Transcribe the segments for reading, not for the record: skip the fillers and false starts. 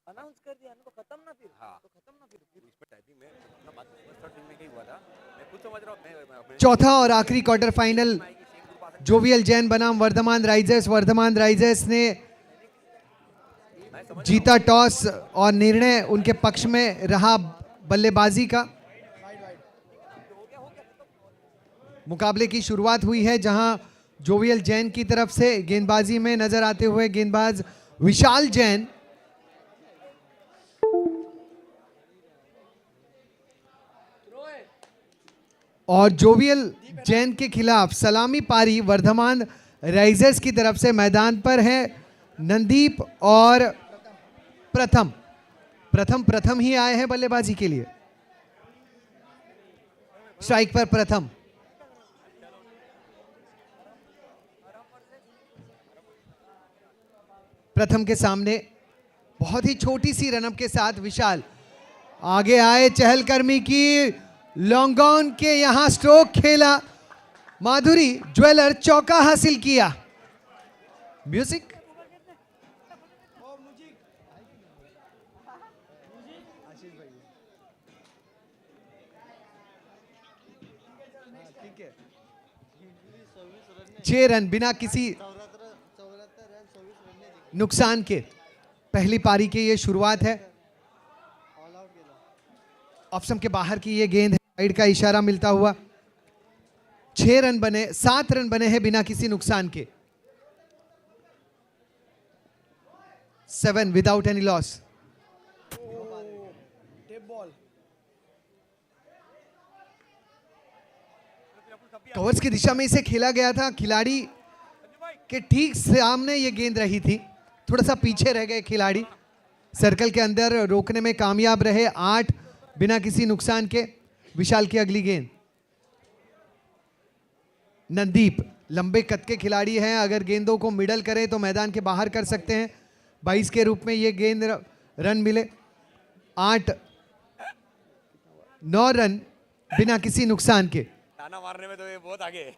Announce कर दिया तो खत्म ना फिर। हाँ तो खत्म ना फिर इस पर टाइपिंग में अपना बात फर्स्ट थर्ड में क्या हुआ था, मैं खुद समझ रहा हूँ। चौथा और आखिरी क्वार्टर फाइनल जोवियल जैन बनाम वर्धमान राइजर्स। वर्धमान राइजर्स ने जीता टॉस और निर्णय उनके पक्ष में रहा बल्लेबाजी का। मुकाबले की शुरुआत हुई है जहां जोवियल जैन की तरफ से गेंदबाजी में नजर आते हुए गेंदबाज विशाल जैन और जोवियल जैन के खिलाफ सलामी पारी वर्धमान राइजर्स की तरफ से मैदान पर है नंदीप और प्रथम ही आए हैं बल्लेबाजी के लिए। स्ट्राइक पर प्रथम के सामने बहुत ही छोटी सी रनअप के साथ विशाल आगे आए। चहलकर्मी की लॉन्ग ऑन के यहां स्ट्रोक खेला, माधुरी ज्वेलर चौका हासिल किया। म्यूजिक छह रन बिना किसी नुकसान के पहली पारी की ये शुरुआत है। ऑफ के बाहर की ये गेंद है, साइड का इशारा मिलता हुआ। 6 रन बने, 7 रन बने हैं बिना किसी नुकसान के। 7 विदाउट एनी लॉस। कवर्स की दिशा में इसे खेला गया था, खिलाड़ी के ठीक सामने ये गेंद रही थी, थोड़ा सा पीछे रह गए खिलाड़ी। सर्कल के अंदर रोकने में कामयाब रहे, 8 बिना किसी नुकसान के। विशाल की अगली गेंद। नंदीप लंबे कद के खिलाड़ी हैं, अगर गेंदों को मिडल करें तो मैदान के बाहर कर सकते हैं। 22 के रूप में ये गेंद रन मिले। 9 रन बिना किसी नुकसान के। ताना मारने में तो ये बहुत आगे है।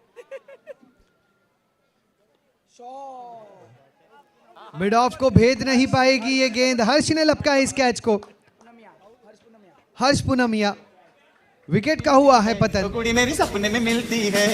मिड ऑफ को भेद नहीं पाएगी ये गेंद। हर्ष ने लपका इस कैच को। हर्ष पूनमिया, विकेट का हुआ है पतन। कुड़ी मेरी सपने में मिलती है।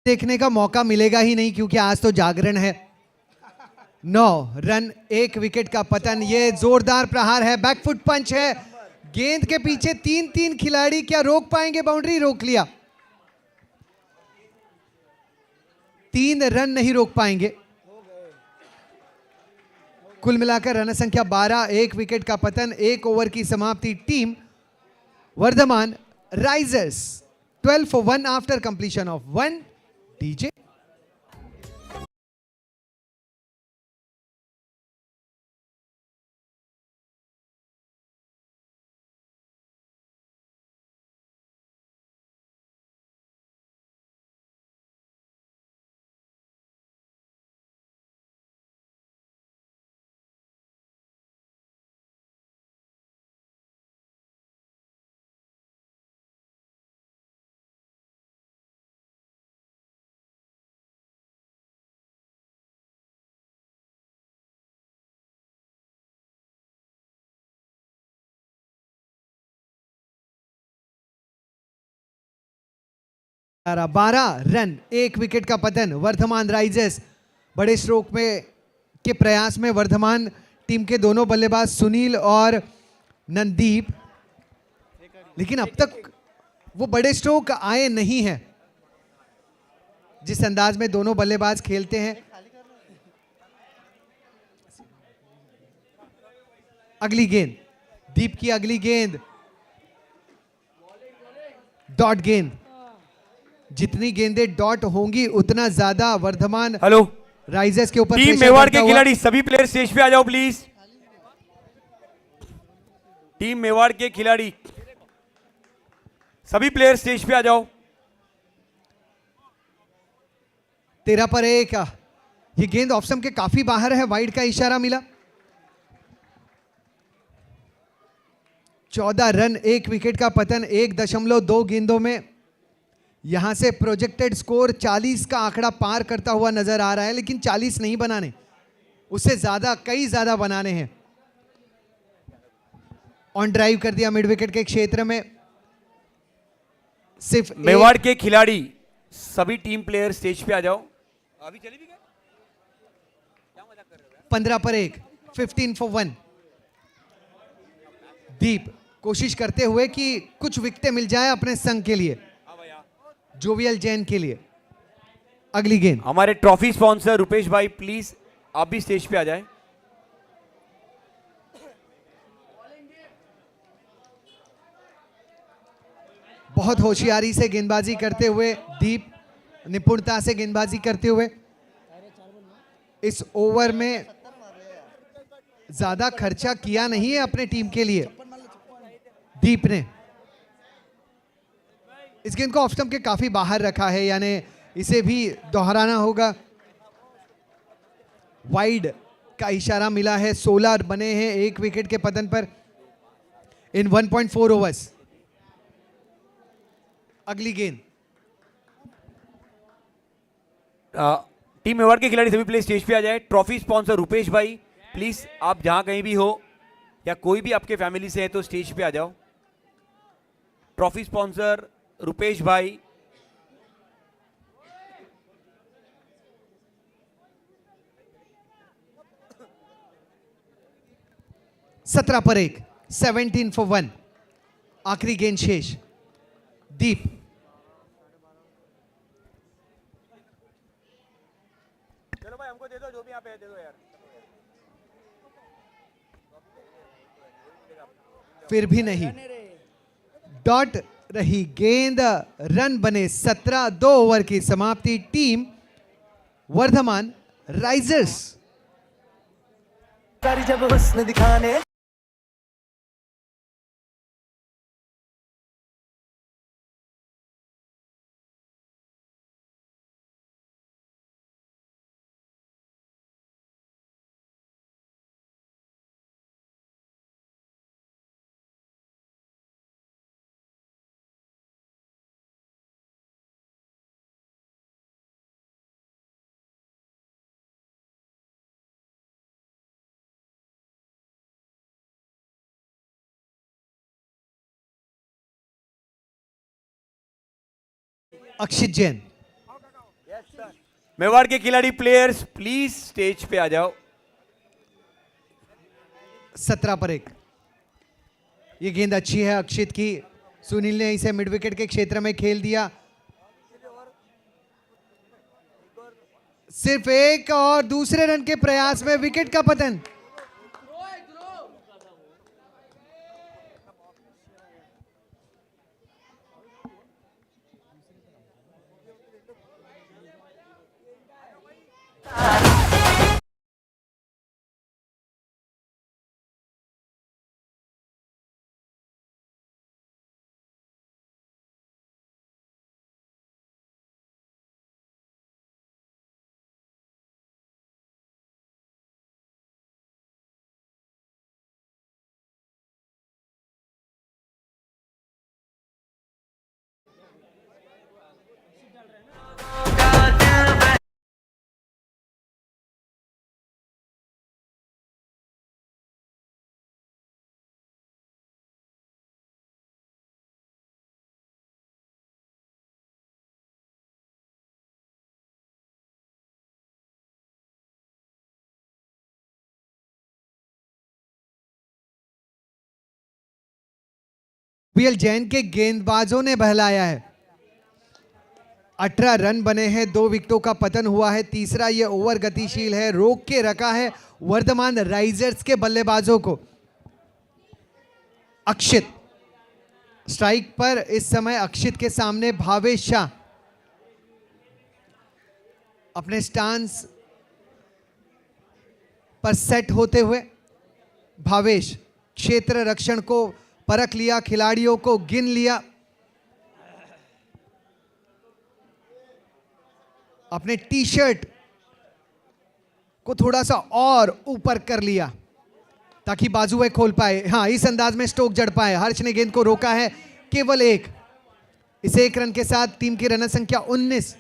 देखने का मौका मिलेगा ही नहीं क्योंकि आज तो जागरण है। 9 रन, 1 विकेट का पतन। ये जोरदार प्रहार है, बैकफुट पंच है। गेंद के पीछे 3 खिलाड़ी, क्या रोक पाएंगे? बाउंड्री रोक लिया। 3 रन नहीं रोक पाएंगे। कुल मिलाकर रन संख्या 12, 1 विकेट का पतन, 1 ओवर की समाप्ति। Team Vardhaman risers 12 for 1 after completion of 1 DJ। बारह रन, 1 विकेट का पतन। वर्धमान राइजर्स बड़े स्ट्रोक में के प्रयास में वर्धमान टीम के दोनों बल्लेबाज सुनील और नंदीप, लेकिन अब तक वो बड़े स्ट्रोक आए नहीं हैं जिस अंदाज में दोनों बल्लेबाज खेलते हैं। अगली गेंद, दीप की अगली गेंद। डॉट गेंद, जितनी गेंदें डॉट होंगी उतना ज्यादा वर्धमान हेलो राइजर्स के ऊपर टीम प्रेशर मेवाड़ बढ़ता के हुआ। खिलाड़ी सभी प्लेयर स्टेज पे आ जाओ प्लीज। टीम मेवाड़ के खिलाड़ी सभी प्लेयर स्टेज पे आ जाओ। 13 पर 1। ये गेंद ऑफ स्टंप के काफी बाहर है, वाइड का इशारा मिला। 14 रन, 1 विकेट का पतन 1.2 गेंदों में। यहां से प्रोजेक्टेड स्कोर 40 का आंकड़ा पार करता हुआ नजर आ रहा है, लेकिन 40 नहीं बनाने, उससे ज्यादा, कई ज्यादा बनाने हैं। ऑन ड्राइव कर दिया मिड विकेट के क्षेत्र में। सिर्फ मेवाड़ के खिलाड़ी सभी टीम प्लेयर स्टेज पे आ जाओ। अभी चली भी गए? 15 पर 1, 15 for 1। दीप कोशिश करते हुए कि कुछ विकेटें मिल जाए अपने संघ के लिए, जोवियल जैन के लिए। अगली गेंद हमारे ट्रॉफी स्पॉन्सर रुपेश भाई प्लीज आप भी स्टेज पे आ जाए। बहुत होशियारी से गेंदबाजी करते हुए दीप, निपुणता से गेंदबाजी करते हुए इस ओवर में ज्यादा खर्चा किया नहीं है अपने टीम के लिए दीप ने। इस गेंद को ऑफ स्टंप के काफी बाहर रखा है, यानी इसे भी दोहराना होगा। वाइड का इशारा मिला है। 16 बने हैं 1 विकेट के पतन पर इन 1.4 ओवर्स। अगली गेंद टीम मेवाड़ के खिलाड़ी सभी प्लेयर स्टेज पे आ जाए। ट्रॉफी स्पॉन्सर रुपेश भाई प्लीज आप जहां कहीं भी हो या कोई भी आपके फैमिली से है तो स्टेज पे आ जाओ। ट्रॉफी स्पॉन्सर रुपेश भाई। सत्रह पर 1, 17 for 1। आखिरी गेंद शेष। दीप चलो भाई हमको दे दो, जो भी यहाँ पे है दे दो यार। फिर भी नहीं, डॉट रही गेंद। रन बने 17, 2 ओवर की समाप्ति। Team Vardhaman risers. जब हुस्न दिखाने अक्षित जैन। मेवाड़ के खिलाड़ी प्लेयर्स प्लीज स्टेज पे आ जाओ। 17 पर 1। ये गेंद अच्छी है अक्षित की। सुनील ने इसे मिड विकेट के क्षेत्र में खेल दिया। सिर्फ 1 और दूसरे रन के प्रयास में विकेट का पतन। जोवियल जैन के गेंदबाजों ने बहलाया है। 18 रन बने हैं, 2 विकेटों का पतन हुआ है। तीसरा ये ओवर गतिशील है, रोक के रखा है वर्धमान राइजर्स के बल्लेबाजों को। अक्षित स्ट्राइक पर इस समय अक्षित के सामने भावेश शाह अपने स्टांस पर सेट होते हुए। भावेश क्षेत्र रक्षण को परख लिया, खिलाड़ियों को गिन लिया, अपने टी शर्ट को थोड़ा सा और ऊपर कर लिया ताकि बाजुएं खोल पाए। हाँ, इस अंदाज में स्ट्रोक जड़ पाए। हर्ष ने गेंद को रोका है, केवल एक। इस एक रन के साथ टीम की रन संख्या 19।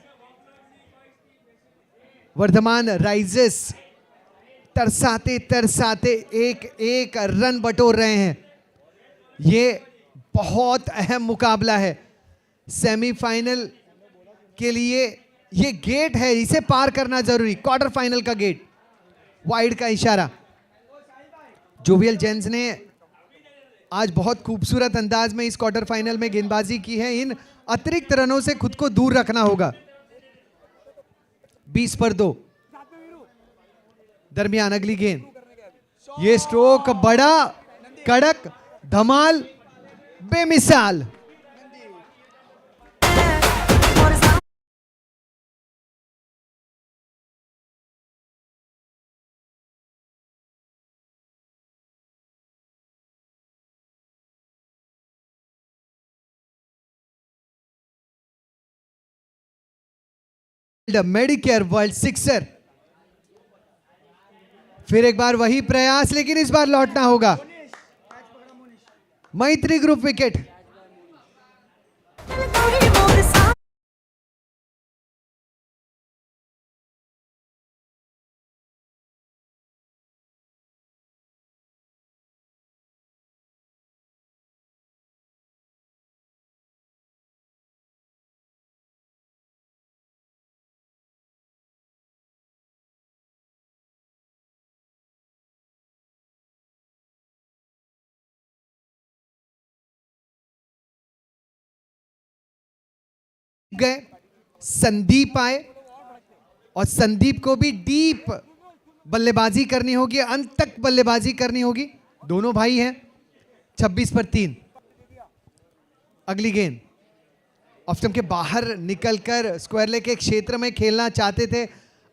वर्धमान राइजर्स तरसाते तरसाते एक रन बटोर रहे हैं। ये बहुत अहम मुकाबला है सेमीफाइनल के लिए। ये गेट है, इसे पार करना जरूरी। क्वार्टर फाइनल का गेट, वाइड का इशारा। जोवियल जेन्स ने आज बहुत खूबसूरत अंदाज में इस क्वार्टर फाइनल में गेंदबाजी की है। इन अतिरिक्त रनों से खुद को दूर रखना होगा। 20 पर 2। दरमियान अगली गेंद, ये स्ट्रोक बड़ा, कड़क, धमाल, बेमिसाल। Medicare world sixer. फिर एक बार वही प्रयास, लेकिन इस बार लौटना होगा। मैत्री ग्रुप विकेट। गए संदीप आए और संदीप को भी डीप बल्लेबाजी करनी होगी, अंत तक बल्लेबाजी करनी होगी। दोनों भाई हैं। 26 पर 3। अगली गेंद ऑफ स्टंप के बाहर निकलकर स्क्वायर लेग के क्षेत्र में खेलना चाहते थे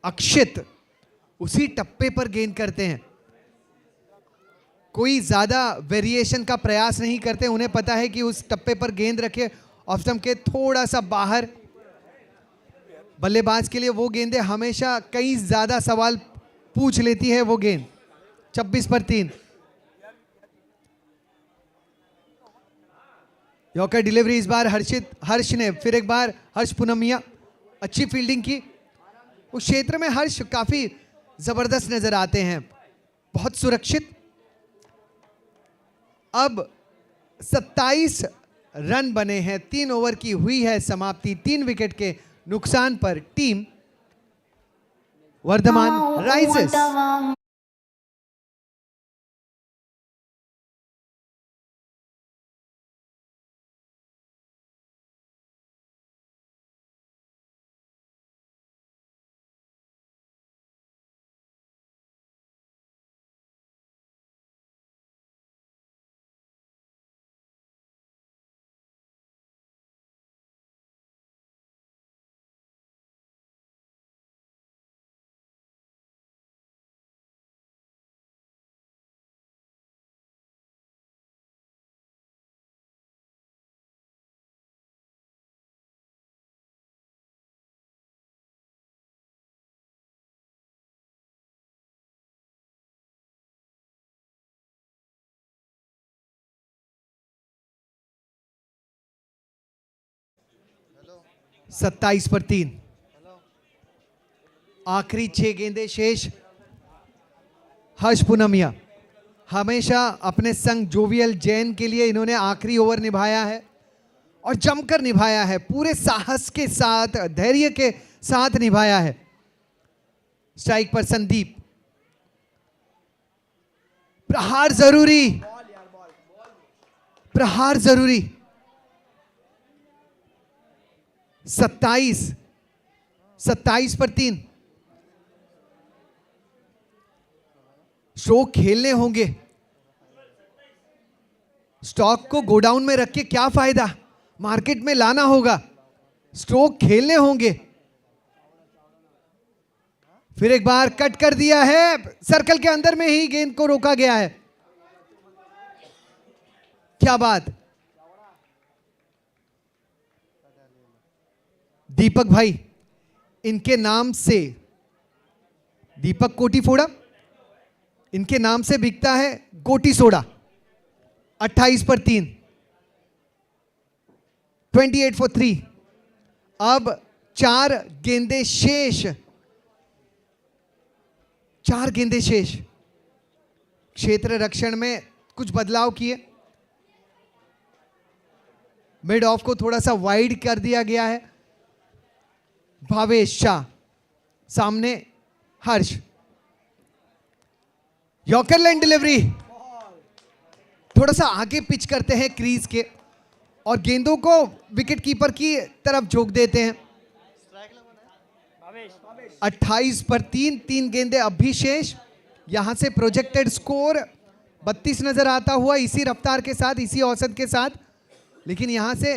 अक्षित, उसी टप्पे पर गेंद करते हैं। कोई ज्यादा वेरिएशन का प्रयास नहीं करते। उन्हें पता है कि उस टप्पे पर गेंद रखे ऑफ स्टंप के थोड़ा सा बाहर। बल्लेबाज के लिए वो गेंदें हमेशा कई ज्यादा सवाल पूछ लेती है वो गेंद। 26 पर 3। यॉर्कर डिलीवरी इस बार हर्ष ने, फिर एक बार हर्ष पूनमिया अच्छी फील्डिंग की। उस क्षेत्र में हर्ष काफी जबरदस्त नजर आते हैं, बहुत सुरक्षित। अब 27 रन बने हैं। 3 ओवर की हुई है समाप्ति। 3 विकेट के नुकसान पर टीम वर्धमान राइजर्स। सत्ताईस पर 3। आखिरी 6 गेंदें शेष। हर्ष पूनमिया हमेशा अपने संग जोवियल जैन के लिए इन्होंने आखिरी ओवर निभाया है और जमकर निभाया है। पूरे साहस के साथ, धैर्य के साथ निभाया है। स्ट्राइक पर संदीप, प्रहार जरूरी, प्रहार जरूरी। 27 पर 3। स्ट्रोक खेलने होंगे। स्टॉक को गोडाउन में रख के क्या फायदा, मार्केट में लाना होगा, स्ट्रोक खेलने होंगे। फिर एक बार कट कर दिया है, सर्कल के अंदर में ही गेंद को रोका गया है। क्या बात, दीपक भाई, इनके नाम से, दीपक कोटी फोड़ा, इनके नाम से बिकता है गोटी सोडा। 28 पर 3, 28 फॉर 3। अब 4 गेंदे शेष, 4 गेंदे शेष। क्षेत्र रक्षण में कुछ बदलाव किए, मिड ऑफ को थोड़ा सा वाइड कर दिया गया है। भावेश शाह, सामने हर्ष, यॉर्कर लाइन डिलीवरी, थोड़ा सा आगे पिच करते हैं क्रीज के और गेंदों को विकेट कीपर की तरफ झोंक देते हैं। 28 पर 3, 3 गेंदे अभी शेष। यहां से प्रोजेक्टेड स्कोर 32 नजर आता हुआ, इसी रफ्तार के साथ, इसी औसत के साथ, लेकिन यहां से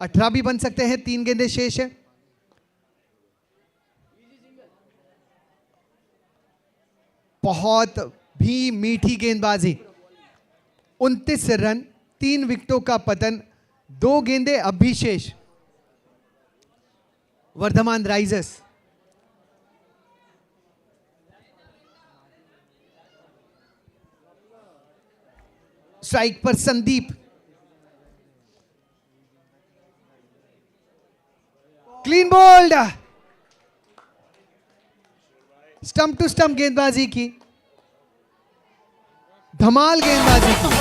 18 भी बन सकते हैं। 3 गेंदे शेष है। बहुत भी मीठी गेंदबाजी, 29 रन, 3 विकेटों का पतन, 2 गेंदे अभी शेष। वर्धमान राइजर्स स्ट्राइक पर Sandeep, clean bowled, stump to stump गेंदबाजी की, धमाल गेंदबाजी की।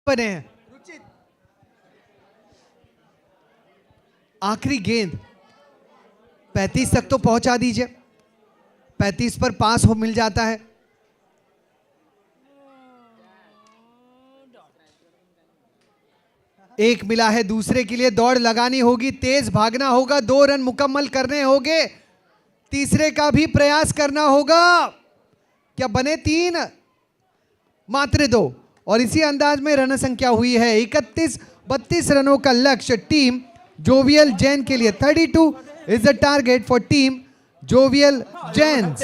बने हैं। आखिरी गेंद 35 तक तो पहुंचा दीजिए, 35 पर पास हो मिल जाता है। एक मिला है, दूसरे के लिए दौड़ लगानी होगी, तेज भागना होगा, 2 रन मुकम्मल करने होंगे, तीसरे का भी प्रयास करना होगा। क्या बने 3, मात्र 2, और इसी अंदाज में रन संख्या हुई है 31-32 रनों का लक्ष्य टीम जोवियल जैन के लिए। 32 is the target for team jovial Jain.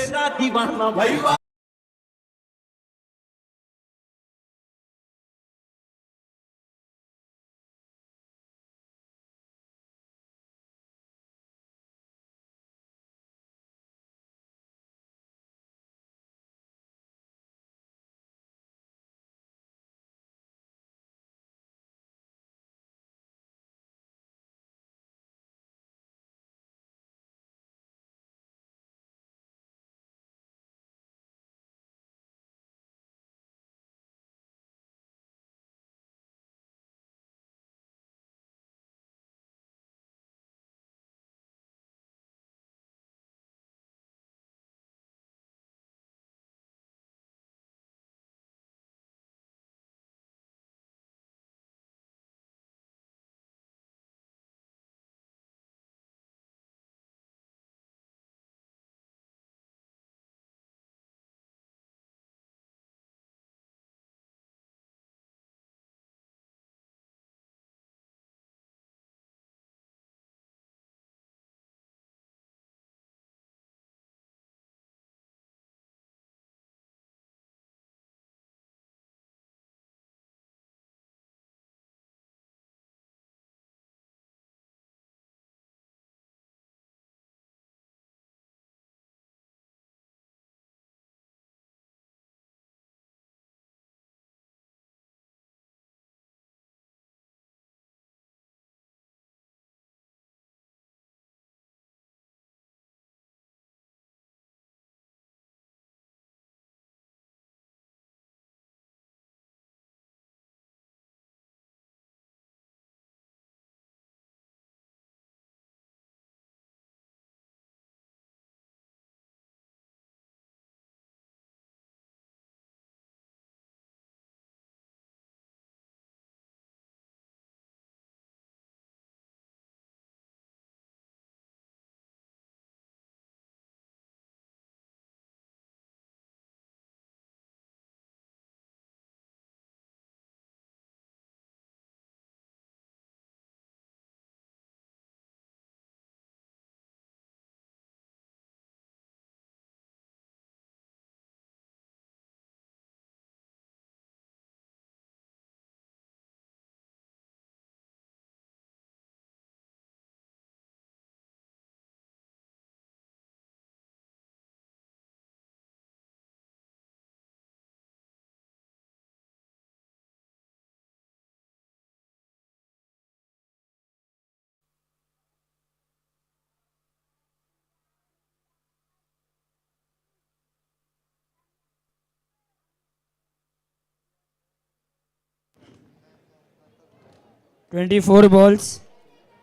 24 balls,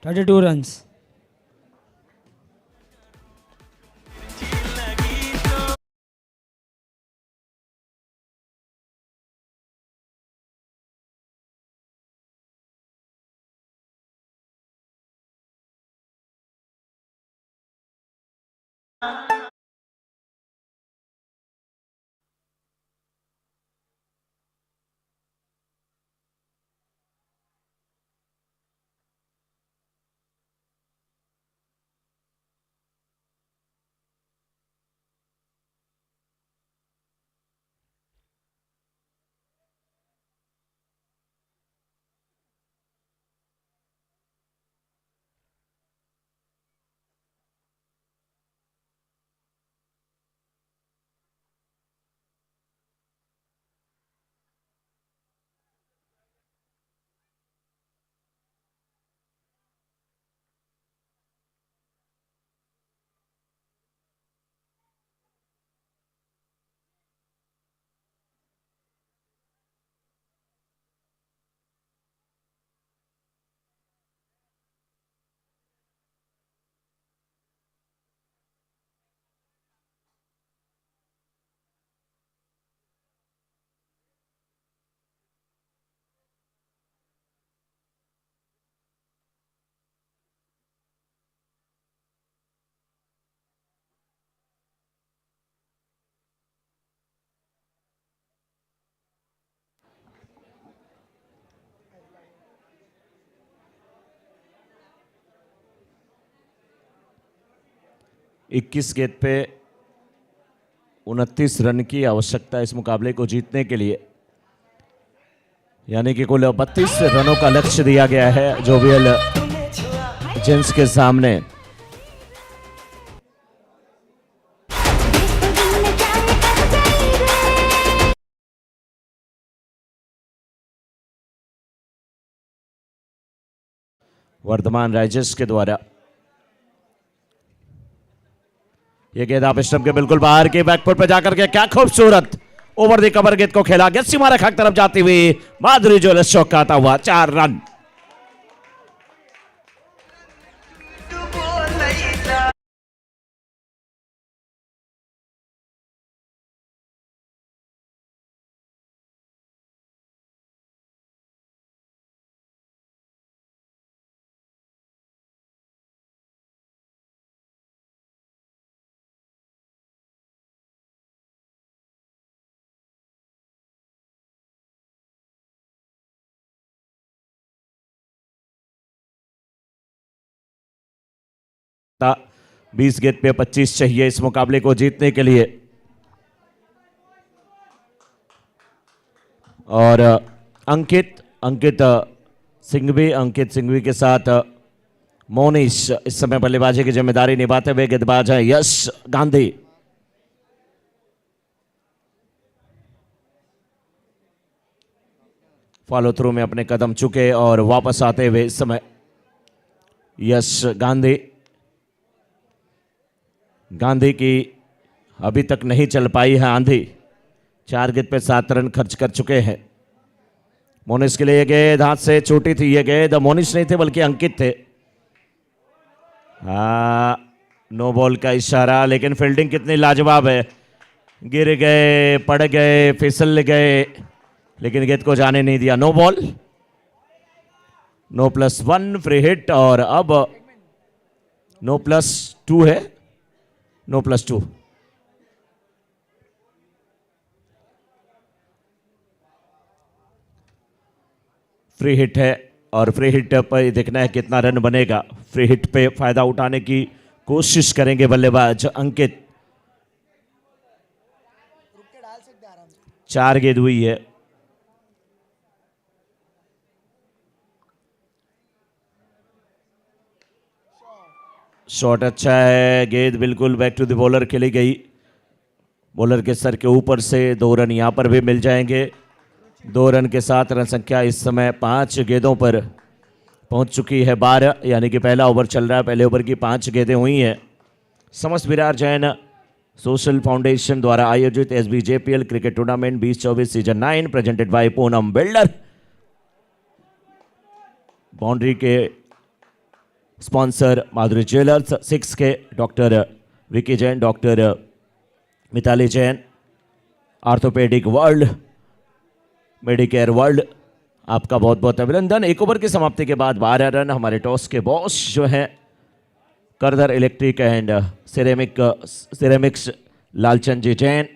32 runs. इक्कीस गेंद पे 29 रन की आवश्यकता इस मुकाबले को जीतने के लिए, यानी कि कुल 32 रनों का लक्ष्य दिया गया है जोवियल जेंट्स के सामने। वर्धमान राइजर्स के द्वारा ये गेंद आप स्टंप के बिल्कुल बाहर के बैकफुट पे जाकर के क्या खूबसूरत ओवर द कवर गेंद को खेला, गेंद सीमा रेखा की तरफ जाती हुई माधुरी ज्वेलर्स चौकाता हुआ 4 रन। था 20 गेंद पे 25 चाहिए इस मुकाबले को जीतने के लिए। और अंकित सिंघवी के साथ मोनिश इस समय बल्लेबाजी की जिम्मेदारी निभाते हुए गेंदबाज है यश गांधी। फॉलो थ्रू में अपने कदम चुके और वापस आते हुए इस समय यश गांधी की अभी तक नहीं चल पाई है आंधी। 4 गेंद पे 7 रन खर्च कर चुके हैं। मोनिश के लिए ये गेंद हाथ से छूटी थी, ये गेंद मोनिश नहीं थे बल्कि अंकित थे। नो बॉल का इशारा, लेकिन फील्डिंग कितनी लाजवाब है। गिर गए, पड़ गए, फिसल गए, लेकिन गेंद को जाने नहीं दिया। No ball, no +1 free hit और अब नो +2 है, नो +2। फ्री हिट है और फ्री हिट पर देखना है कितना रन बनेगा। फ्री हिट पे फायदा उठाने की कोशिश करेंगे बल्लेबाज अंकित। 4 गेंद हुई है। शॉट अच्छा है, गेंद बिल्कुल बैक टू द बॉलर खेली गई। बॉलर के सर के ऊपर से 2 रन यहां पर भी मिल जाएंगे। 2 रन के साथ रन संख्या इस समय 5 गेंदों पर पहुंच चुकी है 12, यानी कि पहला ओवर चल रहा है। पहले ओवर की 5 गेंदें हुई हैं। समस्त विरार जैन सोशल फाउंडेशन द्वारा आयोजित SBJPL cricket tournament 2024 season 9 presented by Poonam builder. Boundary के स्पॉन्सर माधुरी ज्वेलर्स, 6 के doctor Vicky Jain, doctor Mitali Jain, orthopaedic world, medicare world, आपका बहुत बहुत अभिनंदन। एक ओवर की समाप्ति के बाद 12 रन हमारे टॉस के बॉस जो हैं Kardar electric and ceramics Lalchand ji Jain,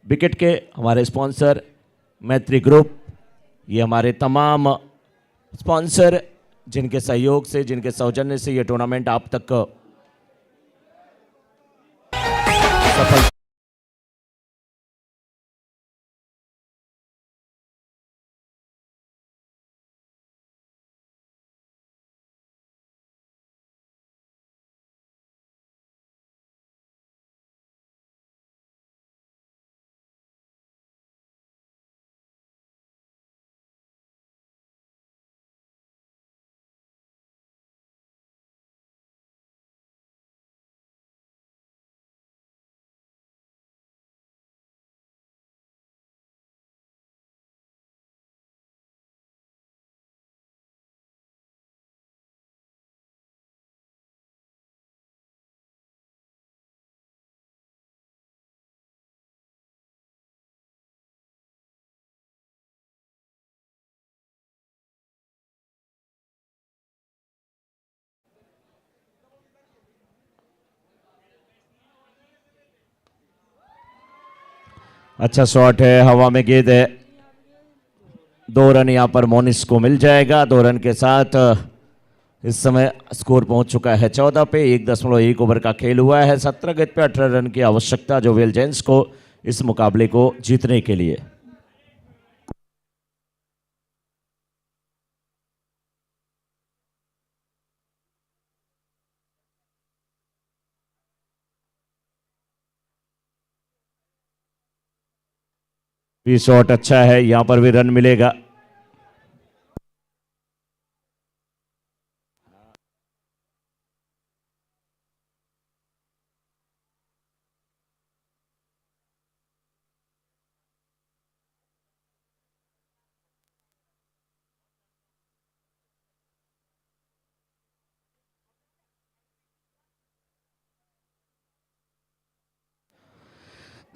wicket के हमारे स्पॉन्सर मैत्री ग्रुप, ये हमारे तमाम स्पॉन्सर जिनके सहयोग से, जिनके सौजन्य से ये टूर्नामेंट आप तक सफल। अच्छा शॉट है, हवा में गेंद है, 2 रन यहां पर मोनिस को मिल जाएगा। 2 रन के साथ इस समय स्कोर पहुंच चुका है 14 पे। 1.1 ओवर का खेल हुआ है। 17 गेंद पे 18 रन की आवश्यकता जो वेल जेंट्स को इस मुकाबले को जीतने के लिए। भी शॉट अच्छा है, यहां पर भी रन मिलेगा।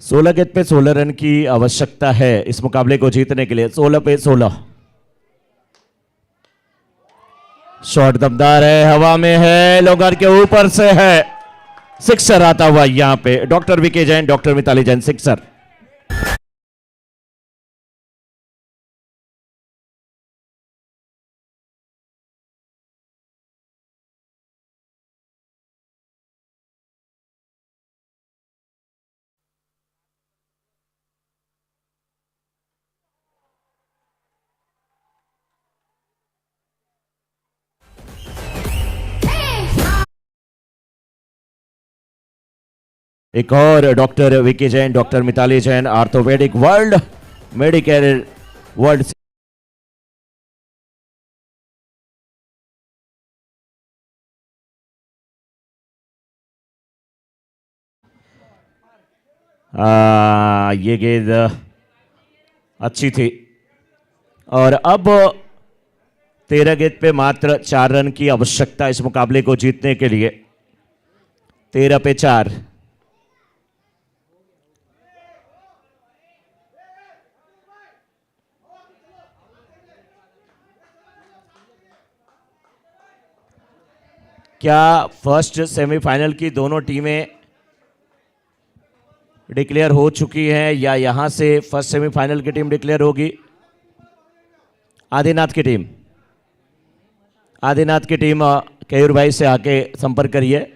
सोलह गेंद पे 16 रन की आवश्यकता है इस मुकाबले को जीतने के लिए। 16 पे 16। शॉट दमदार है, हवा में है, लोगर के ऊपर से है, सिक्सर आता हुआ यहां पे। Doctor Vicky Jain, doctor Mitali Jain, sixer. एक और doctor Vicky Jain, doctor Mitali Jain, orthopaedic world, medicare world. ये गेंद अच्छी थी और अब 13 गेंद पे मात्र 4 रन की आवश्यकता इस मुकाबले को जीतने के लिए। 13 पे 4। क्या फर्स्ट सेमीफाइनल की दोनों टीमें डिक्लेयर हो चुकी हैं या यहां से फर्स्ट सेमीफाइनल की टीम डिक्लेयर होगी? आदिनाथ की टीम, आदिनाथ की टीम केयूर भाई से आके संपर्क करिए।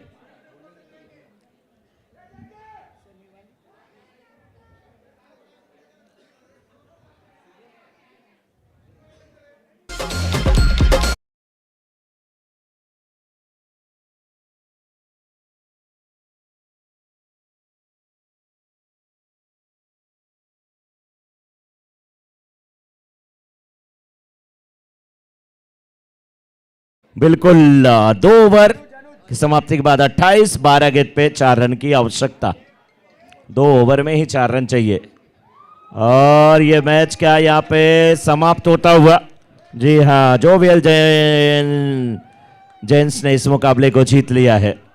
बिल्कुल 2 ओवर की समाप्ति के बाद 28, 12 गेंद पे 4 रन की आवश्यकता। 2 ओवर में ही 4 रन चाहिए और ये मैच क्या यहाँ पे समाप्त होता हुआ जी हाँ, जोवियल जेंस ने इस मुकाबले को जीत लिया है।